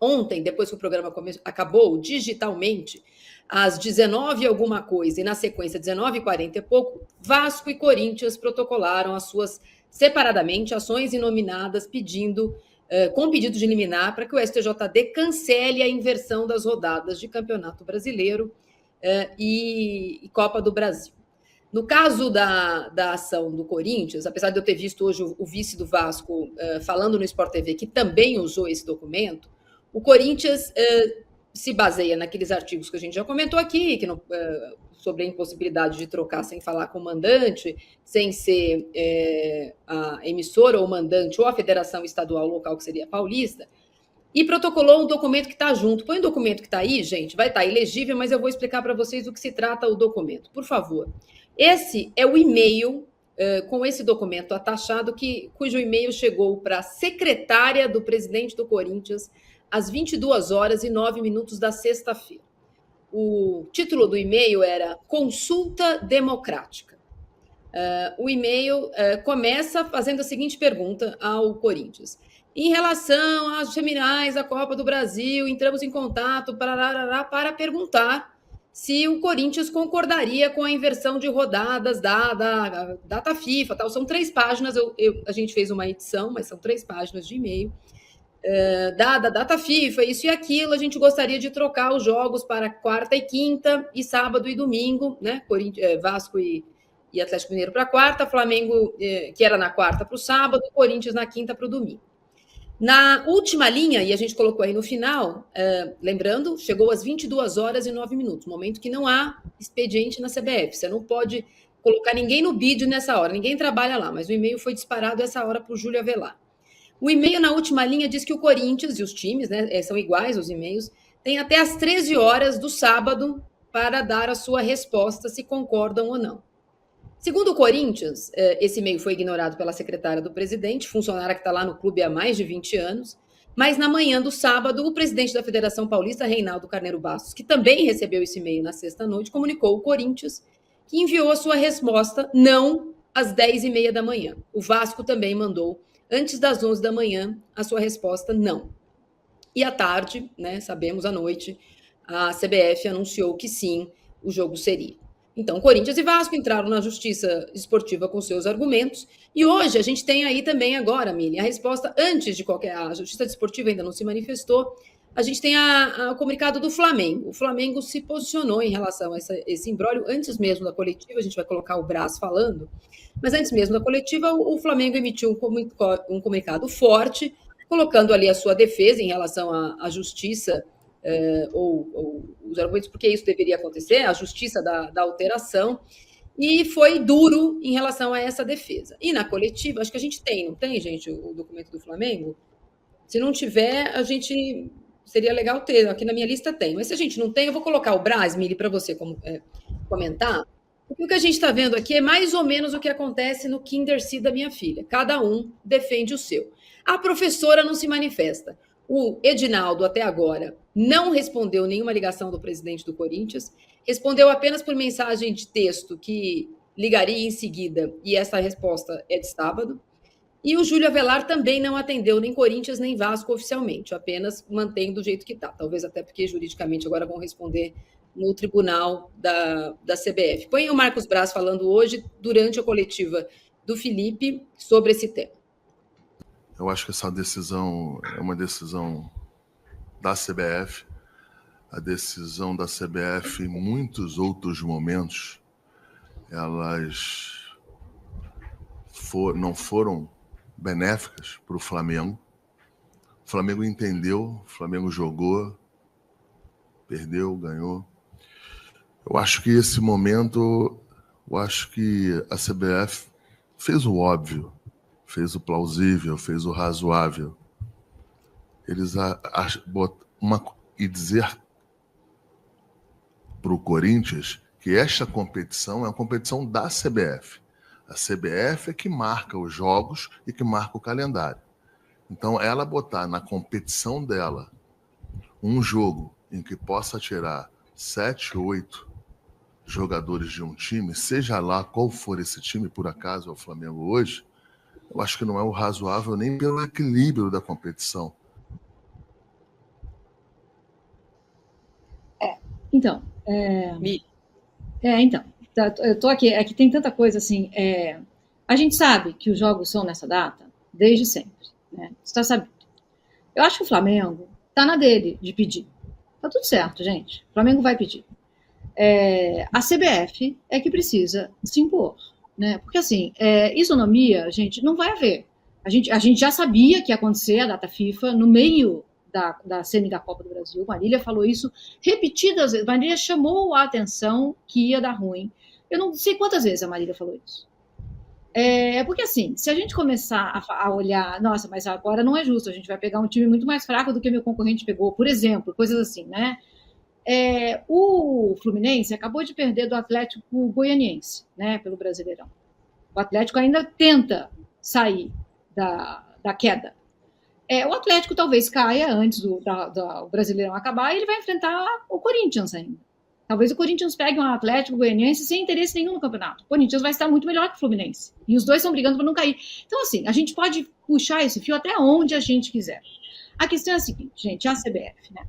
Ontem, depois que o programa acabou, digitalmente, às 19 alguma coisa, e na sequência, 19h40 e pouco, Vasco e Corinthians protocolaram as suas, separadamente, ações inominadas com pedido de liminar para que o STJD cancele a inversão das rodadas de Campeonato Brasileiro e Copa do Brasil. No caso da ação do Corinthians, apesar de eu ter visto hoje o vice do Vasco falando no Sport TV que também usou esse documento, o Corinthians se baseia naqueles artigos que a gente já comentou aqui, sobre a impossibilidade de trocar sem falar com o mandante, sem ser a emissora ou o mandante ou a federação estadual local, que seria a paulista, e protocolou um documento que está junto. Põe o documento que está aí, gente, vai estar ilegível, mas eu vou explicar para vocês do que se trata o documento, por favor. Esse é o e-mail com esse documento atachado, cujo e-mail chegou para a secretária do presidente do Corinthians às 22h09 da sexta-feira. O título do e-mail era Consulta Democrática. O e-mail começa fazendo a seguinte pergunta ao Corinthians. Em relação às semifinais da Copa do Brasil, entramos em contato para perguntar se o Corinthians concordaria com a inversão de rodadas da data FIFA. Tal. São 3 páginas, a gente fez uma edição, mas são 3 páginas de e-mail. Dada a data FIFA, isso e aquilo, a gente gostaria de trocar os jogos para quarta e quinta, e sábado e domingo, né? Vasco e Atlético Mineiro para quarta, Flamengo, que era na quarta para o sábado, Corinthians na quinta para o domingo. Na última linha, e a gente colocou aí no final, lembrando, chegou às 22h09, momento que não há expediente na CBF. Você não pode colocar ninguém no bid nessa hora, ninguém trabalha lá, mas o e-mail foi disparado essa hora para o Júlio Avelar. O e-mail na última linha diz que o Corinthians e os times, né, são iguais os e-mails, têm até às 13 horas do sábado para dar a sua resposta se concordam ou não. Segundo o Corinthians, esse e-mail foi ignorado pela secretária do presidente, funcionária que está lá no clube há mais de 20 anos, mas na manhã do sábado, o presidente da Federação Paulista, Reinaldo Carneiro Bastos, que também recebeu esse e-mail na sexta-noite, comunicou ao Corinthians que enviou a sua resposta não às 10h30 da manhã. O Vasco também mandou, antes das 11 da manhã, a sua resposta não. E à tarde, né, sabemos, à noite, a CBF anunciou que sim, o jogo seria. Então, Corinthians e Vasco entraram na Justiça Esportiva com seus argumentos, e hoje a gente tem aí também agora, Mili, a resposta antes de a Justiça Esportiva ainda não se manifestou, a gente tem o comunicado do Flamengo. O Flamengo se posicionou em relação a esse imbróglio antes mesmo da coletiva, a gente vai colocar o Brás falando, mas antes mesmo da coletiva, o Flamengo emitiu um comunicado forte, colocando ali a sua defesa em relação à justiça, ou os argumentos por que isso deveria acontecer, a justiça da alteração, e foi duro em relação a essa defesa. E na coletiva, acho que a gente tem, não tem, gente, o documento do Flamengo? Se não tiver, seria legal ter, aqui na minha lista tem, mas se a gente não tem, eu vou colocar o Brás, Mili, para você comentar, porque o que a gente está vendo aqui é mais ou menos o que acontece no Kindercy da minha filha, cada um defende o seu. A professora não se manifesta. O Edinaldo, até agora, não respondeu nenhuma ligação do presidente do Corinthians, respondeu apenas por mensagem de texto que ligaria em seguida, e essa resposta é de sábado. E o Júlio Avelar também não atendeu nem Corinthians nem Vasco oficialmente, apenas mantém do jeito que está. Talvez até porque juridicamente agora vão responder no tribunal da CBF. Põe o Marcos Braz falando hoje, durante a coletiva do Felipe, sobre esse tema. Eu acho que essa decisão é uma decisão da CBF. A decisão da CBF, em muitos outros momentos, elas não foram benéficas para o Flamengo. O Flamengo entendeu, o Flamengo jogou, perdeu, ganhou. Eu acho que esse momento, a CBF fez o óbvio, fez o plausível, fez o razoável. Eles e dizer para o Corinthians que esta competição é uma competição da CBF. A CBF é que marca os jogos e que marca o calendário. Então, ela botar na competição dela um jogo em que possa tirar 7, 8 jogadores de um time, seja lá qual for esse time, por acaso é o Flamengo hoje, eu acho que não é o razoável nem pelo equilíbrio da competição. Então, então, eu estou aqui, é que tem tanta coisa assim. A gente sabe que os jogos são nessa data desde sempre, né? Você está sabendo. Eu acho que o Flamengo está na dele de pedir. Tá tudo certo, gente. O Flamengo vai pedir. A CBF é que precisa se impor, né? Porque assim, isonomia, gente, não vai haver. A gente já sabia que ia acontecer a data FIFA no meio da semi da Copa do Brasil. Marília falou isso repetidas vezes. Marília chamou a atenção que ia dar ruim. Eu não sei quantas vezes a Marília falou isso. Porque assim, se a gente começar a olhar, nossa, mas agora não é justo, a gente vai pegar um time muito mais fraco do que meu concorrente pegou, por exemplo, coisas assim, né? O Fluminense acabou de perder do Atlético Goianiense, né, pelo Brasileirão. O Atlético ainda tenta sair da queda. O Atlético talvez caia antes do Brasileirão acabar e ele vai enfrentar o Corinthians ainda. Talvez o Corinthians pegue um Atlético Goianiense sem interesse nenhum no campeonato. O Corinthians vai estar muito melhor que o Fluminense. E os dois estão brigando para não cair. Então, assim, a gente pode puxar esse fio até onde a gente quiser. A questão é a seguinte, gente, a CBF, né?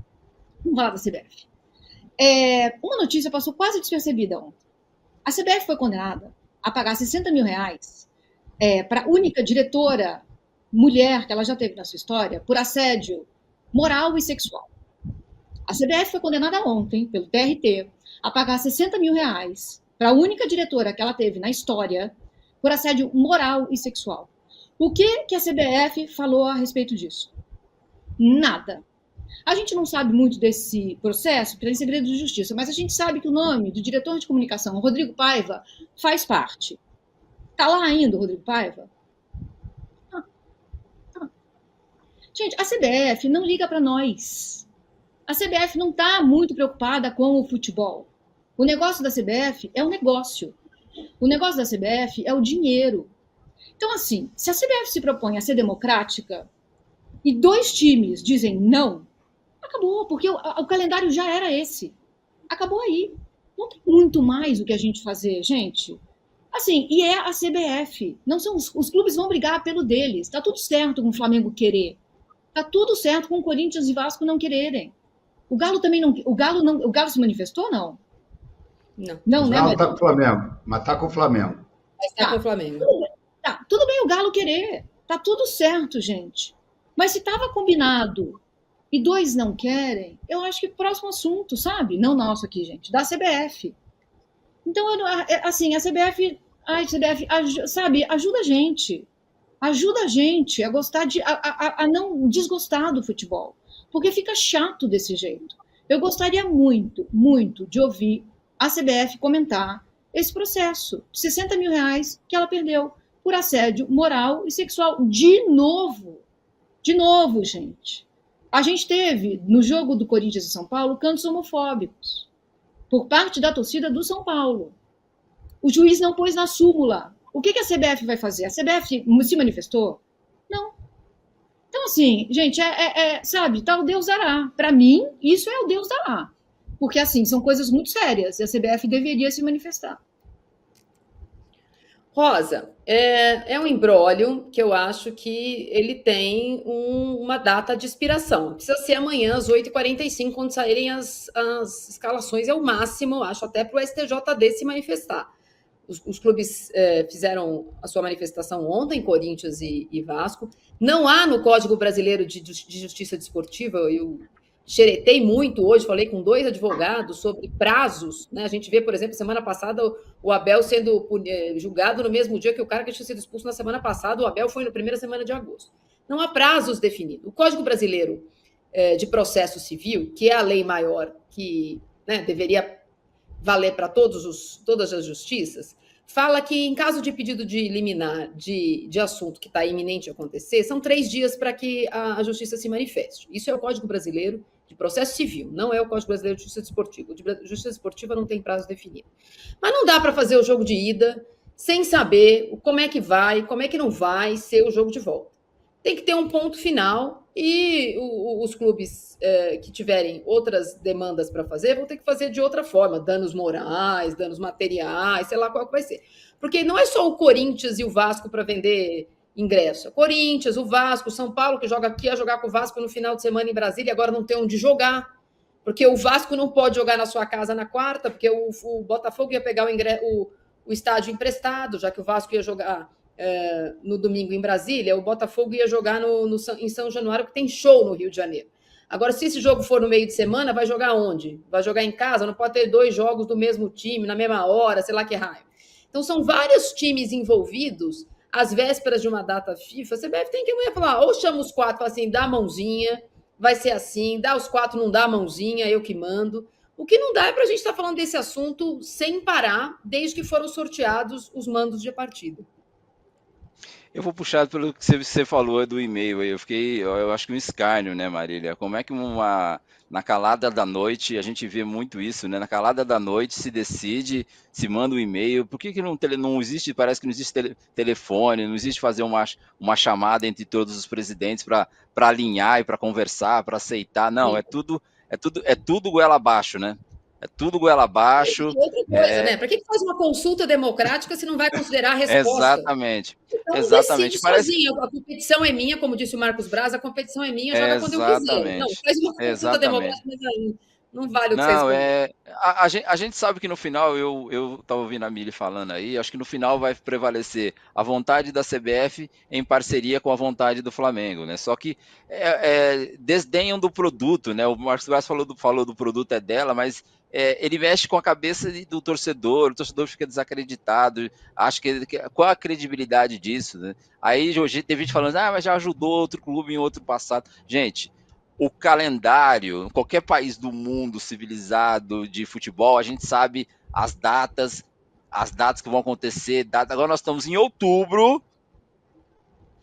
Vamos falar da CBF. Uma notícia passou quase despercebida ontem. A CBF foi condenada a pagar 60 mil reais para a única diretora mulher que ela já teve na sua história por assédio moral e sexual. A CBF foi condenada ontem, pelo TRT, a pagar 60 mil reais para a única diretora que ela teve na história por assédio moral e sexual. O que a CBF falou a respeito disso? Nada. A gente não sabe muito desse processo, porque é em segredo de justiça, mas a gente sabe que o nome do diretor de comunicação, Rodrigo Paiva, faz parte. Está lá ainda o Rodrigo Paiva? Gente, a CBF não liga para nós. A CBF não está muito preocupada com o futebol. O negócio da CBF é um negócio. O negócio da CBF é o dinheiro. Então, assim, se a CBF se propõe a ser democrática e 2 times dizem não, acabou, porque o calendário já era esse. Acabou aí. Não tem muito mais o que a gente fazer, gente. Assim, e é a CBF. Não são os clubes vão brigar pelo deles. Tá tudo certo com o Flamengo querer. Tá tudo certo com o Corinthians e Vasco não quererem. O Galo também não. O Galo se manifestou, não? Não, o Galo tá com o Flamengo, mas tá com o Flamengo. Mas tá com o Flamengo. Tudo bem o Galo querer. Tá tudo certo, gente. Mas se tava combinado e 2 não querem, eu acho que próximo assunto, sabe? Não nosso aqui, gente, da CBF. Então, assim, a CBF, sabe, ajuda a gente. Ajuda a gente a gostar a não desgostar do futebol. Porque fica chato desse jeito. Eu gostaria muito, muito de ouvir a CBF comentar esse processo de 60 mil reais que ela perdeu por assédio moral e sexual. De novo, gente. A gente teve, no jogo do Corinthians e São Paulo, cantos homofóbicos por parte da torcida do São Paulo. O juiz não pôs na súmula. O que a CBF vai fazer? A CBF se manifestou? Não. Então, assim, gente, sabe, tá o Deus dará. Para mim, isso é o Deus dará. Porque, assim, são coisas muito sérias e a CBF deveria se manifestar. Rosa, é um imbróglio que eu acho que ele tem uma data de expiração. Precisa ser amanhã, às 8h45, quando saírem as escalações. É o máximo, acho, até para o STJD se manifestar. Os clubes fizeram a sua manifestação ontem, Corinthians e Vasco. Não há no Código Brasileiro de Justiça Desportiva, eu xeretei muito hoje, falei com 2 advogados sobre prazos, né? A gente vê, por exemplo, semana passada o Abel sendo julgado no mesmo dia que o cara que tinha sido expulso na semana passada, o Abel foi na primeira semana de agosto. Não há prazos definidos. O Código Brasileiro de Processo Civil, que é a lei maior que, né, deveria valer para todas as justiças, fala que em caso de pedido de liminar de assunto que está iminente de acontecer, são 3 dias para que a justiça se manifeste. Isso é o Código Brasileiro de Processo Civil, não é o Código Brasileiro de Justiça Desportiva. O de Justiça Desportiva não tem prazo definido. Mas não dá para fazer o jogo de ida sem saber como é que vai, como é que não vai ser o jogo de volta. Tem que ter um ponto final e os clubes que tiverem outras demandas para fazer vão ter que fazer de outra forma, danos morais, danos materiais, sei lá qual que vai ser. Porque não é só o Corinthians e o Vasco para vender ingresso. Corinthians, o Vasco, o São Paulo, que joga aqui, a jogar com o Vasco no final de semana em Brasília, e agora não tem onde jogar, Porque o Vasco não pode jogar na sua casa na quarta, porque o Botafogo ia pegar o estádio emprestado, já que o Vasco ia jogar no domingo em Brasília, o Botafogo ia jogar em São Januário, que tem show no Rio de Janeiro. Agora, se esse jogo for no meio de semana, vai jogar onde? Vai jogar em casa? Não pode ter 2 jogos do mesmo time, na mesma hora, sei lá que raio. Então, são vários times envolvidos, às vésperas de uma data FIFA. A CBF tem que amanhã falar, ou chama os 4, fala assim, dá a mãozinha, vai ser assim, dá os 4, não dá a mãozinha, eu que mando. O que não dá é para a gente estar falando desse assunto sem parar, desde que foram sorteados os mandos de partida. Eu vou puxar pelo que você falou do e-mail aí. Eu acho que um escárnio, né, Marília? Como é que na calada da noite, a gente vê muito isso, né? Na calada da noite se decide, se manda um e-mail. Por que não existe, parece que não existe telefone, não existe fazer uma chamada entre todos os presidentes para alinhar e para conversar, para aceitar? Não, Sim. é tudo goela abaixo, né? É tudo goela abaixo. Outra coisa, né? Para que faz uma consulta democrática se não vai considerar a resposta? Exatamente. Então, Exatamente. Decide sozinho. A competição é minha, como disse o Marcos Braz, a competição é minha, joga quando eu quiser. Não, faz uma consulta democrática, mas aí não vale o que vocês falam. A gente sabe que no final, eu estava ouvindo a Mili falando aí, acho que no final vai prevalecer a vontade da CBF em parceria com a vontade do Flamengo, né? Só que desdenham do produto, né? O Marcos Braz falou do produto é dela, mas ele mexe com a cabeça do torcedor, o torcedor fica desacreditado, acho que qual a credibilidade disso, né? Aí hoje teve gente falando, mas já ajudou outro clube em outro passado. Gente, o calendário, qualquer país do mundo civilizado de futebol, a gente sabe as datas que vão acontecer. Agora nós estamos em outubro,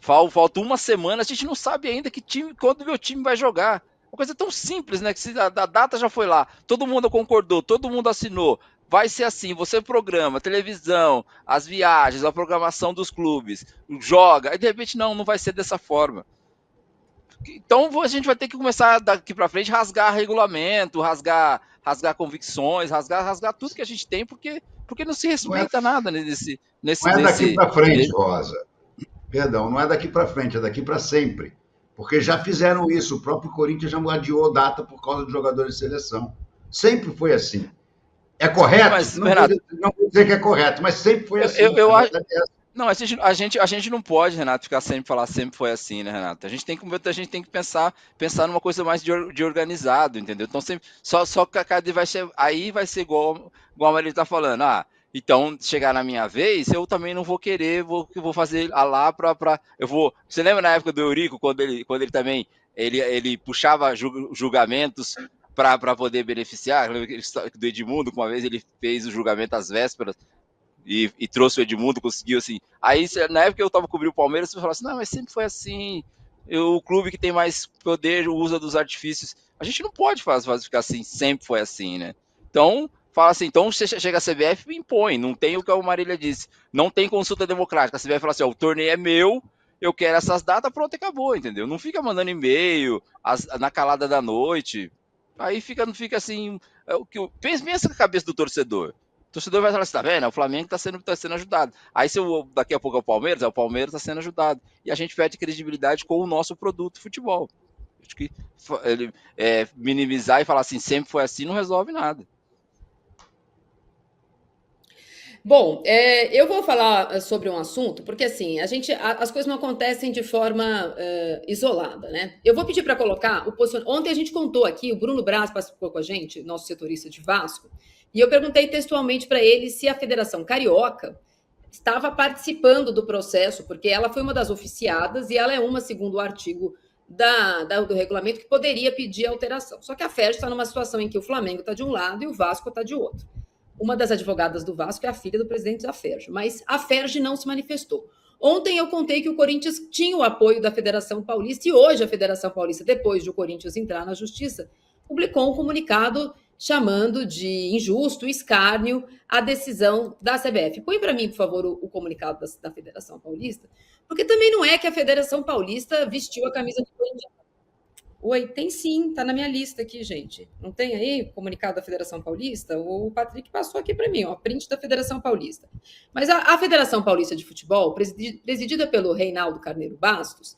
falta uma semana, a gente não sabe ainda quando o meu time vai jogar. Uma coisa tão simples, né? Que a data já foi lá, todo mundo concordou, todo mundo assinou. Vai ser assim, você programa, televisão, as viagens, a programação dos clubes, joga, e de repente não vai ser dessa forma. Então a gente vai ter que começar daqui para frente rasgar regulamento, rasgar convicções, rasgar tudo que a gente tem, porque não se respeita nada nesse. Não é daqui para frente, Rosa. Perdão, não é daqui para frente, é daqui para sempre. Porque já fizeram isso, o próprio Corinthians já adiou data por causa de jogadores de seleção. Sempre foi assim. É correto? Mas, não vou dizer que é correto, mas sempre foi assim. Eu acho. Não, a gente não pode, Renato, falar sempre foi assim, né, Renato? A gente tem que pensar numa coisa mais de organizado, entendeu? Então sempre só que a cada vai ser igual a Marília tá falando. Então chegar na minha vez, eu também não vou querer, vou fazer lá Você lembra na época do Eurico, quando ele também ele puxava julgamentos para poder beneficiar? Do Edmundo, que uma vez ele fez o julgamento às vésperas e trouxe o Edmundo, conseguiu assim. Aí, na época que eu tava cobrindo o Palmeiras, você falou assim, não, mas sempre foi assim, o clube que tem mais poder usa dos artifícios. A gente não pode ficar assim, sempre foi assim, né? Então, fala assim, então você chega a CBF e impõe, não tem o que a Marília disse, não tem consulta democrática. A CBF fala assim, o torneio é meu, eu quero essas datas, pronto, acabou, entendeu? Não fica mandando e-mail na calada da noite, aí não fica assim, pensa com a cabeça do torcedor. O torcedor vai falar assim, tá vendo? O Flamengo tá sendo ajudado. Aí daqui a pouco é o Palmeiras tá sendo ajudado. E a gente perde credibilidade com o nosso produto futebol. Acho que minimizar e falar assim, sempre foi assim, não resolve nada. Bom, eu vou falar sobre um assunto, porque assim, as coisas não acontecem de forma isolada, né? Eu vou pedir para colocar o posicionamento. Ontem a gente contou aqui, o Bruno Braz participou com a gente, nosso setorista de Vasco, e eu perguntei textualmente para ele se a Federação Carioca estava participando do processo, porque ela foi uma das oficiadas e ela é uma, segundo o artigo do regulamento, que poderia pedir alteração. Só que a FERJ está numa situação em que o Flamengo está de um lado e o Vasco está de outro. Uma das advogadas do Vasco é a filha do presidente da FERJ, mas a FERJ não se manifestou. Ontem eu contei que o Corinthians tinha o apoio da Federação Paulista e hoje a Federação Paulista, depois de o Corinthians entrar na Justiça, publicou um comunicado chamando de injusto, escárnio, a decisão da CBF. Põe para mim, por favor, o comunicado da Federação Paulista, porque também não é que a Federação Paulista vestiu a camisa do Corinthians. Oi, tem sim, tá na minha lista aqui, gente. Não tem aí o comunicado da Federação Paulista? O Patrick passou aqui para mim, ó, print da Federação Paulista. Mas a Federação Paulista de Futebol, presidida pelo Reinaldo Carneiro Bastos,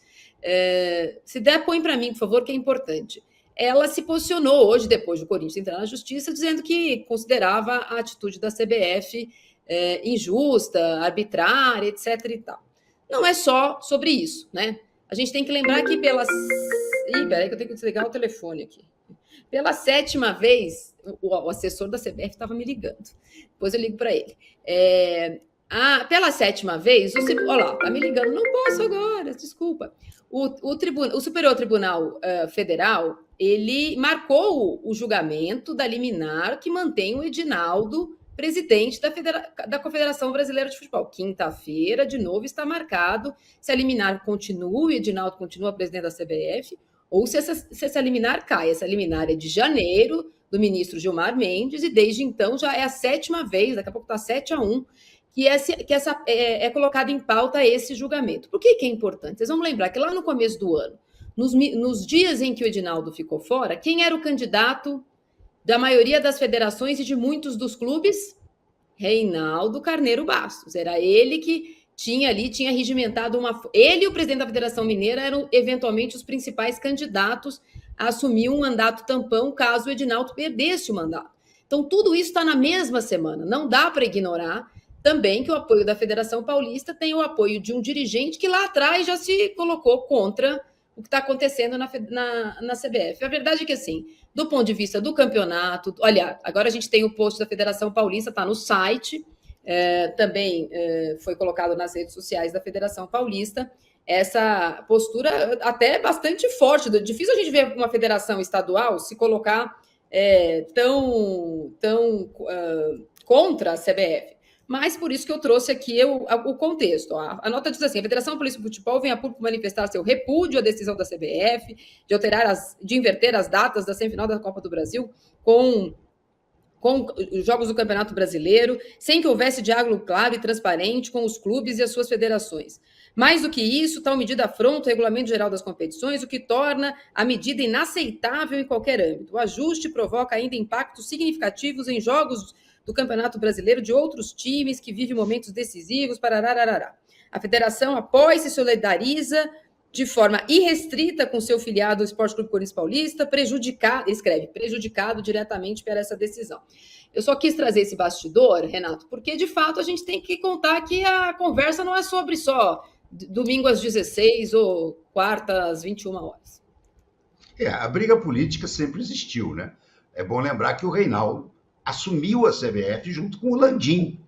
se der, põe para mim, por favor, que é importante. ela se posicionou hoje, depois do Corinthians entrar na justiça, dizendo que considerava a atitude da CBF injusta, arbitrária, etc. e tal. Não é só sobre isso, né? A gente tem que lembrar que pelas... Ih, peraí que eu tenho que desligar o telefone aqui. Pela 7ª vez, o assessor da CBF estava me ligando. Depois eu ligo para ele. Pela 7ª vez, olha lá, tá me ligando. Não posso agora, desculpa. O Superior Tribunal Federal, ele marcou o julgamento da liminar que mantém o Edinaldo presidente da Confederação Brasileira de Futebol. Quinta-feira, de novo, está marcado se a liminar continua, o Edinaldo continua presidente da CBF, ou se essa liminar cai. Essa liminar é de janeiro, do ministro Gilmar Mendes, e desde então já é a 7ª vez, daqui a pouco está 7-1, que é colocado em pauta esse julgamento. Por que é importante? Vocês vão lembrar que lá no começo do ano, nos dias em que o Edinaldo ficou fora, quem era o candidato da maioria das federações e de muitos dos clubes? Reinaldo Carneiro Bastos. Era ele que tinha regimentado ele e o presidente da Federação Mineira eram, eventualmente, os principais candidatos a assumir um mandato tampão caso o Edinaldo perdesse o mandato. Então, tudo isso está na mesma semana. Não dá para ignorar também que o apoio da Federação Paulista tem o apoio de um dirigente que lá atrás já se colocou contra o que está acontecendo na CBF. A verdade é que, assim, do ponto de vista do campeonato, olha, agora a gente tem o post da Federação Paulista, está no site, também foi colocado nas redes sociais da Federação Paulista, essa postura até bastante forte. Difícil a gente ver uma federação estadual se colocar tão contra a CBF. Mas por isso que eu trouxe aqui o contexto. A nota diz assim: a Federação Paulista de Futebol vem a público manifestar seu repúdio à decisão da CBF de inverter as datas da semifinal da Copa do Brasil com os jogos do Campeonato Brasileiro, sem que houvesse diálogo claro e transparente com os clubes e as suas federações. Mais do que isso, tal medida afronta o Regulamento Geral das Competições, o que torna a medida inaceitável em qualquer âmbito. O ajuste provoca ainda impactos significativos em jogos do Campeonato Brasileiro de outros times que vivem momentos decisivos. A federação apoia e se solidariza de forma irrestrita com seu filiado, o Esporte Clube Corinthians Paulista, prejudicado diretamente por essa decisão. Eu só quis trazer esse bastidor, Renato, porque, de fato, a gente tem que contar que a conversa não é sobre só domingo às 16 ou quarta às 21 horas. A briga política sempre existiu, né? É bom lembrar que o Reinaldo assumiu a CBF junto com o Landim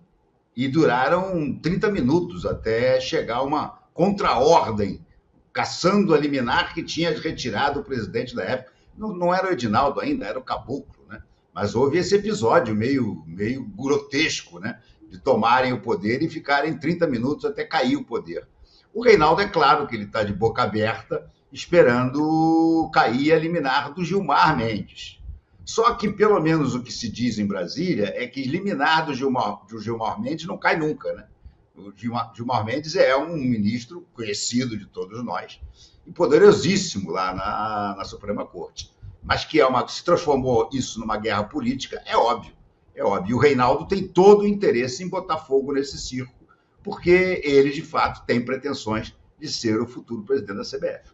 e duraram 30 minutos até chegar uma contra-ordem caçando a liminar que tinha retirado o presidente da época. Não era o Edinaldo ainda, era o Caboclo, né? Mas houve esse episódio meio grotesco, né? De tomarem o poder e ficarem 30 minutos até cair o poder. O Reinaldo, é claro que ele está de boca aberta, esperando cair a liminar do Gilmar Mendes. Só que, pelo menos, o que se diz em Brasília é que liminar do Gilmar Mendes não cai nunca, né? O Gilmar Mendes é um ministro conhecido de todos nós e poderosíssimo lá na Suprema Corte. Mas que se transformou isso numa guerra política, é óbvio. E o Reinaldo tem todo o interesse em botar fogo nesse circo, porque ele, de fato, tem pretensões de ser o futuro presidente da CBF.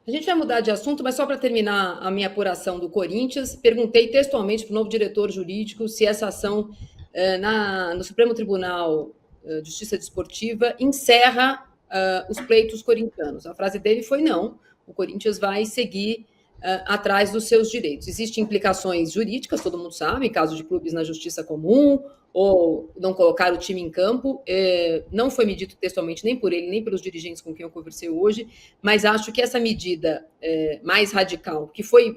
A gente vai mudar de assunto, mas só para terminar a minha apuração do Corinthians, perguntei textualmente para o novo diretor jurídico se essa ação no Supremo Tribunal de Justiça Desportiva encerra os pleitos corintianos. A frase dele foi não, o Corinthians vai seguir atrás dos seus direitos. Existem implicações jurídicas, todo mundo sabe, em caso de clubes na justiça comum, ou não colocar o time em campo. Não foi me dito textualmente nem por ele, nem pelos dirigentes com quem eu conversei hoje, mas acho que essa medida mais radical, que foi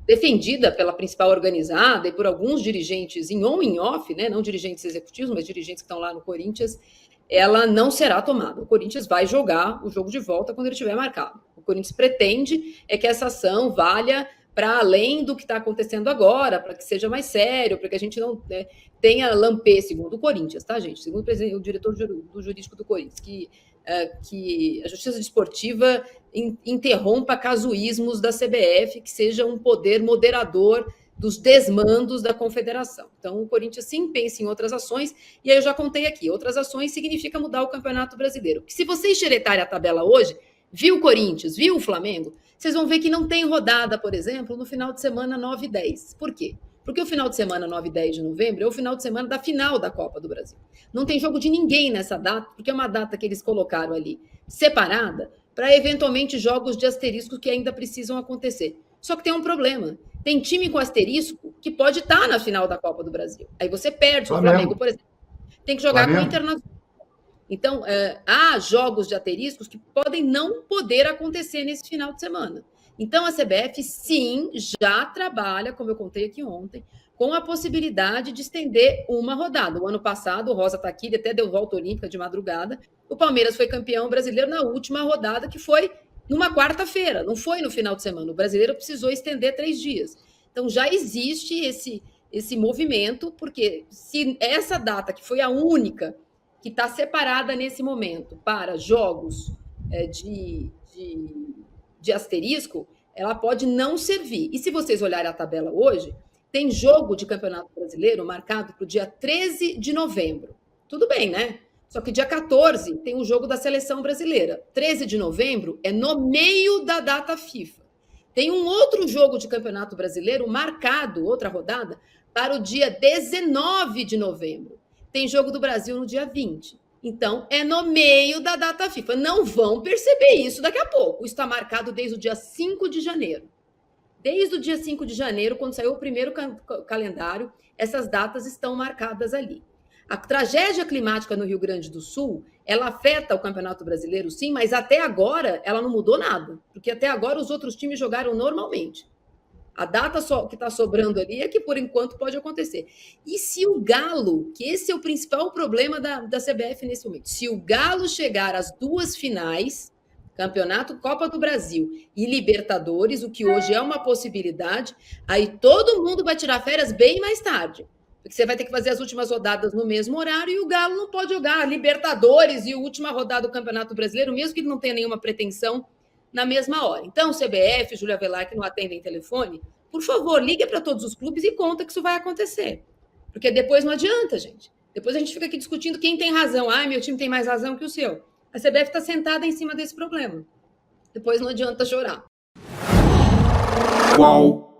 defendida pela principal organizada e por alguns dirigentes em on e em off, né, não dirigentes executivos, mas dirigentes que estão lá no Corinthians, ela não será tomada. O Corinthians vai jogar o jogo de volta quando ele estiver marcado. O Corinthians pretende que essa ação valha para além do que está acontecendo agora, para que seja mais sério, para que a gente não tenha lampe, segundo o Corinthians, tá, gente? Segundo o diretor do jurídico do Corinthians, que a Justiça Desportiva interrompa casuísmos da CBF, que seja um poder moderador dos desmandos da confederação. Então, o Corinthians sim pensa em outras ações, e aí eu já contei aqui, outras ações significa mudar o Campeonato Brasileiro. Que se você enxeretarem a tabela hoje, viu o Corinthians, viu o Flamengo, Vocês vão ver que não tem rodada, por exemplo, no final de semana 9 e 10. Por quê? Porque o final de semana 9 e 10 de novembro é o final de semana da final da Copa do Brasil. Não tem jogo de ninguém nessa data, porque é uma data que eles colocaram ali separada para eventualmente jogos de asterisco que ainda precisam acontecer. Só que tem um problema. Tem time com asterisco que pode estar na final da Copa do Brasil. Aí você perde. O Flamengo, por exemplo, tem que jogar com o Internacional. Então, há jogos de asteriscos que podem não poder acontecer nesse final de semana. Então, a CBF, sim, já trabalha, como eu contei aqui ontem, com a possibilidade de estender uma rodada. O ano passado, o Rosa está aqui, ele até deu volta olímpica de madrugada. O Palmeiras foi campeão brasileiro na última rodada, que foi numa quarta-feira, não foi no final de semana. O brasileiro precisou estender 3 dias. Então, já existe esse movimento, porque se essa data, que foi a única que está separada nesse momento para jogos de asterisco, ela pode não servir. E se vocês olharem a tabela hoje, tem jogo de Campeonato Brasileiro marcado para o dia 13 de novembro. Tudo bem, né? Só que dia 14 tem o jogo da Seleção Brasileira. 13 de novembro é no meio da data FIFA. Tem um outro jogo de Campeonato Brasileiro marcado, outra rodada, para o dia 19 de novembro. Tem jogo do Brasil no dia 20. Então, é no meio da data FIFA. Não vão perceber isso daqui a pouco. Isso está marcado desde o dia 5 de janeiro. Desde o dia 5 de janeiro, quando saiu o primeiro calendário, essas datas estão marcadas ali. A tragédia climática no Rio Grande do Sul, ela afeta o Campeonato Brasileiro, sim, mas até agora ela não mudou nada. Porque até agora os outros times jogaram normalmente. A data que está sobrando ali é que, por enquanto, pode acontecer. E se o Galo, que esse é o principal problema da CBF nesse momento, se o Galo chegar às 2 finais, Campeonato Copa do Brasil e Libertadores, o que hoje é uma possibilidade, aí todo mundo vai tirar férias bem mais tarde. Porque você vai ter que fazer as últimas rodadas no mesmo horário e o Galo não pode jogar Libertadores e a última rodada do Campeonato Brasileiro, mesmo que ele não tenha nenhuma pretensão, na mesma hora. Então, CBF, Júlia Velar, que não atendem telefone, por favor, liga para todos os clubes e conta que isso vai acontecer. Porque depois não adianta, gente. Depois a gente fica aqui discutindo quem tem razão. Ai, meu time tem mais razão que o seu. A CBF está sentada em cima desse problema. Depois não adianta chorar. Qual?